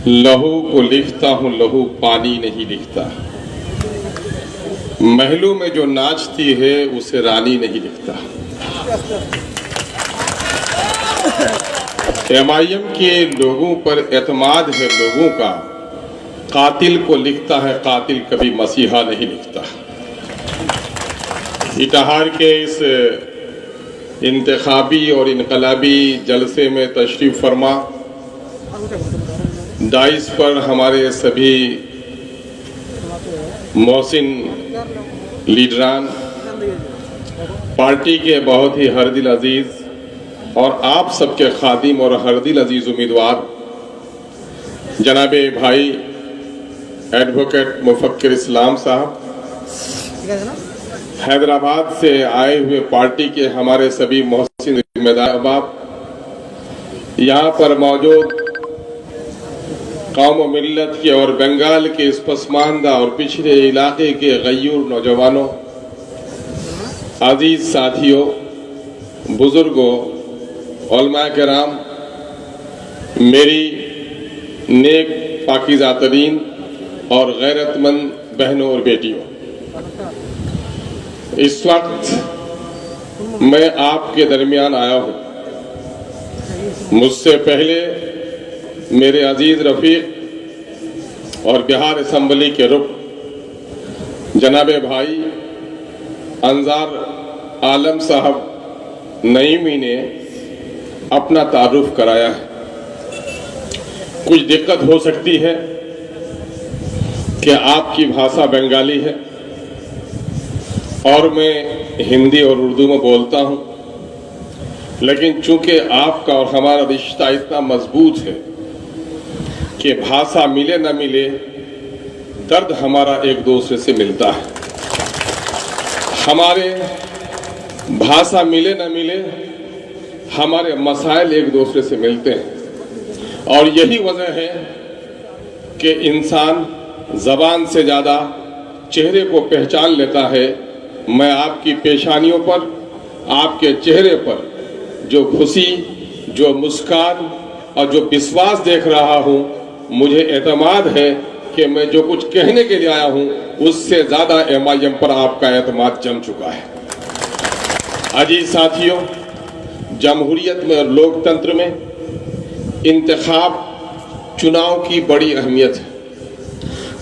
लहू को लिखता हूँ, लहू पानी नहीं लिखता। महलों में जो नाचती है उसे रानी नहीं लिखता। एमआईएम के लोगों पर एतमाद है लोगों का, कातिल को लिखता है कातिल, कभी मसीहा नहीं लिखता। इटाहार के इस इंतखाबी और इनकलाबी जलसे में तशरीफ फरमा डाइस पर हमारे सभी मोहसिन लीडरान, पार्टी के बहुत ही हरदिल अजीज और आप सबके खादिम और हरदिल अजीज उम्मीदवार जनाबे भाई एडवोकेट मुफक्किर इस्लाम साहब, हैदराबाद से आए हुए पार्टी के हमारे सभी मोहसिन जिम्मेदार बाप, यहाँ पर मौजूद कौम मिल्लत के और बंगाल के इस पसमानदा और पिछड़े इलाके के गयूर नौजवानों, अजीज साथियों, बुजुर्गों, उलमा किराम, मेरी नेक पाकीज़ा तरीन और गैरतमंद बहनों और बेटियों, इस वक्त मैं आपके दरमियान आया हूँ। मुझसे पहले मेरे अजीज रफीक और बिहार असम्बली के रुकन जनाबे भाई अंजार आलम साहब नईमी ने अपना तारुफ कराया है। कुछ दिक्कत हो सकती है कि आपकी भाषा बंगाली है और मैं हिंदी और उर्दू में बोलता हूं, लेकिन चूंकि आपका और हमारा रिश्ता इतना मजबूत है कि भाषा मिले न मिले दर्द हमारा एक दूसरे से मिलता है। हमारे भाषा मिले न मिले हमारे मसाइल एक दूसरे से मिलते हैं और यही वजह है कि इंसान जबान से ज़्यादा चेहरे को पहचान लेता है। मैं आपकी पेशानियों पर, आपके चेहरे पर जो खुशी, जो मुस्कान और जो विश्वास देख रहा हूँ, मुझे एतमाद है कि मैं जो कुछ कहने के लिए आया हूँ उससे ज़्यादा एमआईएम पर आपका एतमाद जम चुका है। अजीज साथियों, जमहूरियत में और लोकतंत्र में इंतखाब, चुनाव की बड़ी अहमियत है।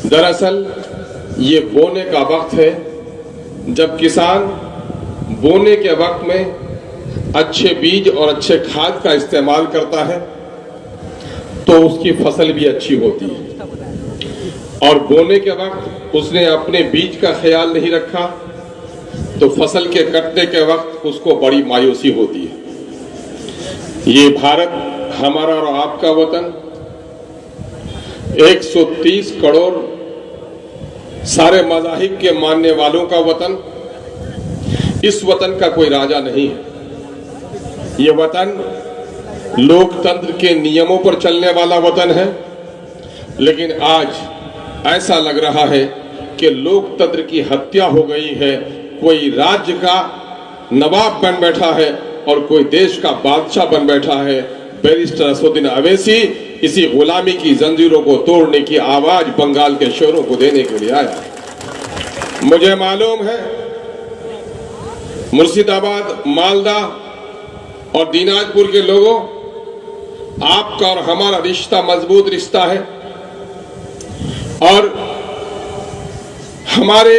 दरअसल ये बोने का वक्त है। जब किसान बोने के वक्त में अच्छे बीज और अच्छे खाद का इस्तेमाल करता है तो उसकी फसल भी अच्छी होती है, और बोने के वक्त उसने अपने बीज का ख्याल नहीं रखा तो फसल के कटने के वक्त उसको बड़ी मायूसी होती है। ये भारत हमारा और आपका वतन, 130 करोड़ सारे मज़ाहिब के मानने वालों का वतन, इस वतन का कोई राजा नहीं है। ये वतन लोकतंत्र के नियमों पर चलने वाला वतन है, लेकिन आज ऐसा लग रहा है कि लोकतंत्र की हत्या हो गई है। कोई राज्य का नवाब बन बैठा है और कोई देश का बादशाह बन बैठा है। बैरिस्टर असदुद्दीन अवैसी इसी गुलामी की जंजीरों को तोड़ने की आवाज बंगाल के शोरों को देने के लिए आया। मुझे मालूम है मुर्शिदाबाद, मालदा और दिनाजपुर के लोगों, आपका और हमारा रिश्ता मजबूत रिश्ता है और हमारे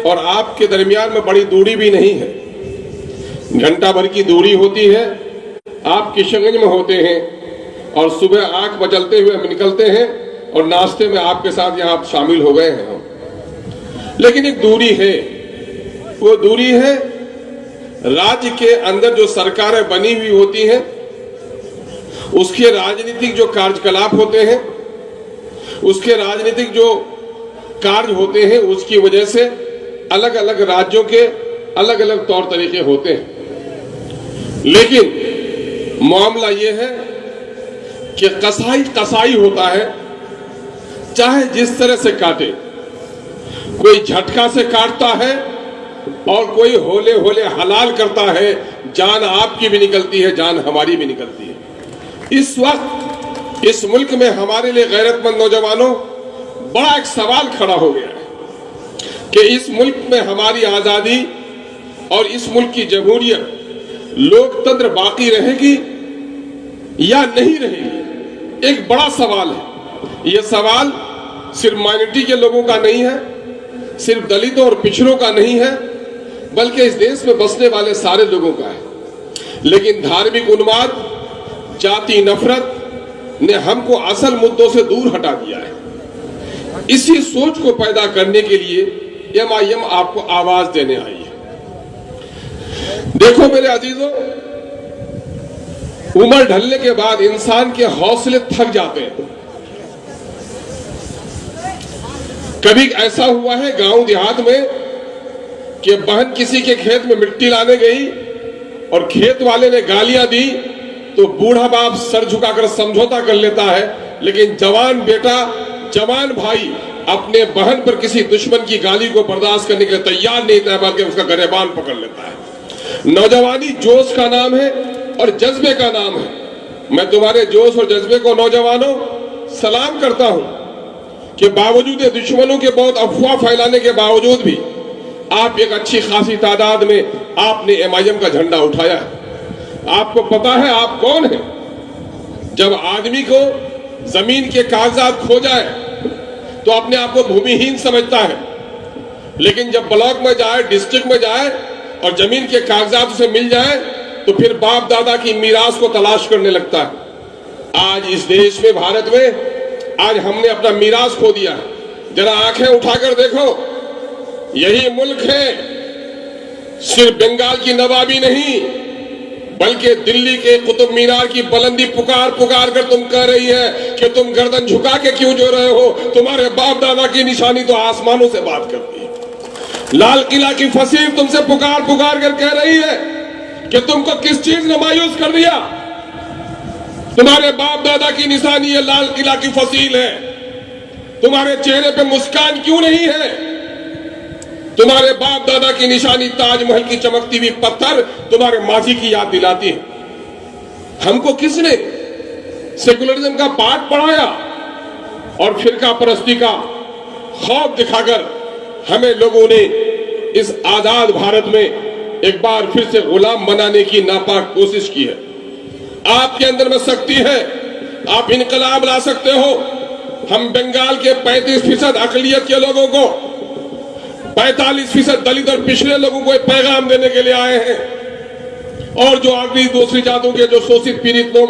और आपके दरमियान में बड़ी दूरी भी नहीं है। घंटा भर की दूरी होती है। आप किशनगंज में होते हैं और सुबह आंख बचलते हुए हम निकलते हैं और नाश्ते में आपके साथ यहाँ शामिल हो गए हैं हम। लेकिन एक दूरी है, वो दूरी है राज्य के अंदर जो सरकारें बनी हुई होती हैं, उसके राजनीतिक जो कार्यकलाप होते हैं, उसके राजनीतिक जो कार्य होते हैं, उसकी वजह से अलग अलग राज्यों के अलग अलग तौर तरीके होते हैं। लेकिन मामला ये है कि कसाई कसाई होता है, चाहे जिस तरह से काटे। कोई झटका से काटता है और कोई होले होले हलाल करता है। जान आपकी भी निकलती है, जान हमारी भी निकलती है। इस वक्त इस मुल्क में हमारे लिए गैरतमंद नौजवानों बड़ा एक सवाल खड़ा हो गया है कि इस मुल्क में हमारी आजादी और इस मुल्क की जमहूरियत लोकतंत्र बाकी रहेगी या नहीं रहेगी। एक बड़ा सवाल है। यह सवाल सिर्फ माइनॉरिटी के लोगों का नहीं है, सिर्फ दलितों और पिछड़ों का नहीं है, बल्कि इस देश में बसने वाले सारे लोगों का है। लेकिन धार्मिक उन्माद, जाति नफरत ने हमको असल मुद्दों से दूर हटा दिया है। इसी सोच को पैदा करने के लिए MIM आपको आवाज देने आई है। देखो मेरे अजीजों, उम्र ढलने के बाद इंसान के हौसले थक जाते हैं। कभी ऐसा हुआ है गांव देहात में कि बहन किसी के खेत में मिट्टी लाने गई और खेत वाले ने गालियां दी तो बूढ़ा बाप सर झुकाकर समझौता कर लेता है, लेकिन जवान बेटा, जवान भाई अपने बहन पर किसी दुश्मन की गाली को बर्दाश्त करने के लिए तैयार नहीं था, बल्कि उसका गिरबान पकड़ लेता है। नौजवानी जोश का नाम है और जज्बे का नाम है। मैं तुम्हारे जोश और जज्बे को नौजवानों सलाम करता हूं कि बावजूद दुश्मनों के बहुत अफवाह फैलाने के बावजूद भी आप एक अच्छी खासी तादाद में आपने MIM का झंडा उठाया है। आपको पता है आप कौन है? जब आदमी को जमीन के कागजात खो जाए तो अपने आप को भूमिहीन समझता है, लेकिन जब ब्लॉक में जाए, डिस्ट्रिक्ट में जाए और जमीन के कागजात उसे मिल जाए तो फिर बाप दादा की मीरास को तलाश करने लगता है। आज इस देश में, भारत में, आज हमने अपना मीरास खो दिया है। जरा आंखें उठाकर देखो, यही मुल्क है, सिर्फ बंगाल की नवाबी नहीं बल्कि दिल्ली के कुतुब मीनार की बुलंदी पुकार पुकार कर तुम कह रही है कि तुम गर्दन झुका के क्यों जो रहे हो। तुम्हारे बाप दादा की निशानी तो आसमानों से बात करती है। लाल किला की फसील तुमसे पुकार पुकार कर कह रही है कि तुमको किस चीज ने मायूस कर दिया। तुम्हारे बाप दादा की निशानी ये लाल किला की फसील है। तुम्हारे चेहरे पे मुस्कान क्यों नहीं है? तुम्हारे बाप दादा की निशानी ताजमहल की चमकती हुई पत्थर तुम्हारे माजी की याद दिलाती है। हमको किसने सेकुलरिज्म का पाठ पढ़ाया और फिरका परस्ती का खौफ दिखाकर हमें लोगों ने इस आजाद भारत में एक बार फिर से गुलाम बनाने की नापाक कोशिश की है। आपके अंदर में शक्ति है, आप इनकलाब ला सकते हो। हम बंगाल के 35% अकलियत के लोगों को, 45% दलित और पिछड़े लोगों को एक पैगाम देने के लिए आए हैं, और जो अगली दूसरी जातों के जो शोषित पीड़ित लोग